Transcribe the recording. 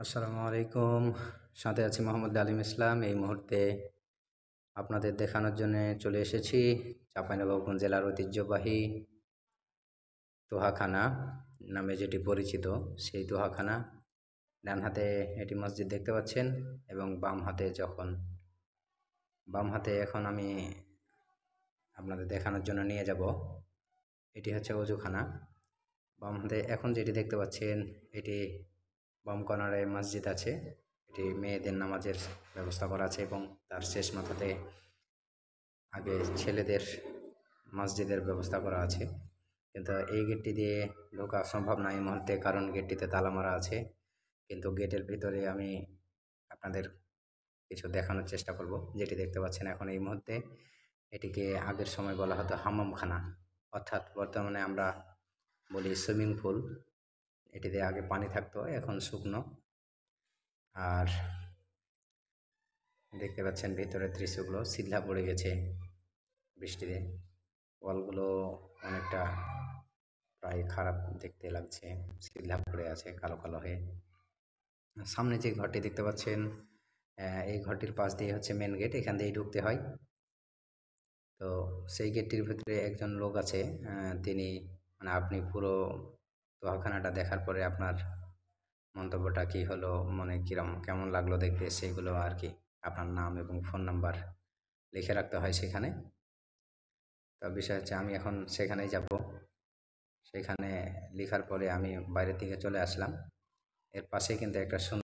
আসসালামু আলাইকুম। সাথে আছি মোহাম্মদ আলিম ইসলাম। এই মুহূর্তে আপনাদের দেখানোর জন্য চলে এসেছি চাঁপাইনবাবগঞ্জ জেলার ঐতিহ্যবাহী তোহাখানা নামে যেটি পরিচিত, সেই তোহাখানা। ডান হাতে এটি মসজিদ দেখতে পাচ্ছেন এবং বাম হাতে এখন আমি আপনাদের দেখানোর জন্য নিয়ে যাব। এটি হচ্ছে অজুখানা। বাম হাতে এখন যেটি দেখতে পাচ্ছেন, এটি বাম কর্নারে মসজিদ আছে। এটি মেয়েদের নামাজের ব্যবস্থা করা আছে এবং তার শেষ মাথাতে আগে ছেলেদের মসজিদের ব্যবস্থা করা আছে। কিন্তু এই গেটটি দিয়ে ঢোকা সম্ভব না এই মুহূর্তে, কারণ গেটটিতে তালা মারা আছে। কিন্তু গেটের ভিতরে আমি আপনাদের কিছু দেখানোর চেষ্টা করব। যেটি দেখতে পাচ্ছেন এখন এই মুহূর্তে, এটিকে আগের সময় বলা হতো হাম্মামখানা, অর্থাৎ বর্তমানে আমরা বলি সুইমিং পুল। এটিতে আগে পানি থাকতো, এখন শুকনো। আর দেখতে পাচ্ছেন ভিতরের দৃশ্যগুলো সিধা পড়ে গেছে বৃষ্টিতে। ওয়ালগুলো অনেকটা প্রায় খারাপ দেখতে লাগছে, সিধা পড়ে আছে কালো কালো হয়ে। সামনে যে ঘরটি দেখতে পাচ্ছেন, এই ঘরটির পাশ দিয়ে হচ্ছে মেন গেট, এখান দিয়েই ঢুকতে হয়। তো সেই গেটটির ভিতরে একজন লোক আছে, তিনি আপনি পুরো তোহাখানাটা দেখার পরে আপনার মন্তব্যটা কী হলো, মনে কেমন লাগলো দেখতে, সেইগুলো আর কি আপনার নাম এবং ফোন নাম্বার লিখে রাখতে হয় সেখানে। তো বিষয় হচ্ছে আমি এখন সেখানেই যাব। সেখানে লেখার পরে আমি বাইরের দিকে চলে আসলাম। এর পাশে কিন্তু একটা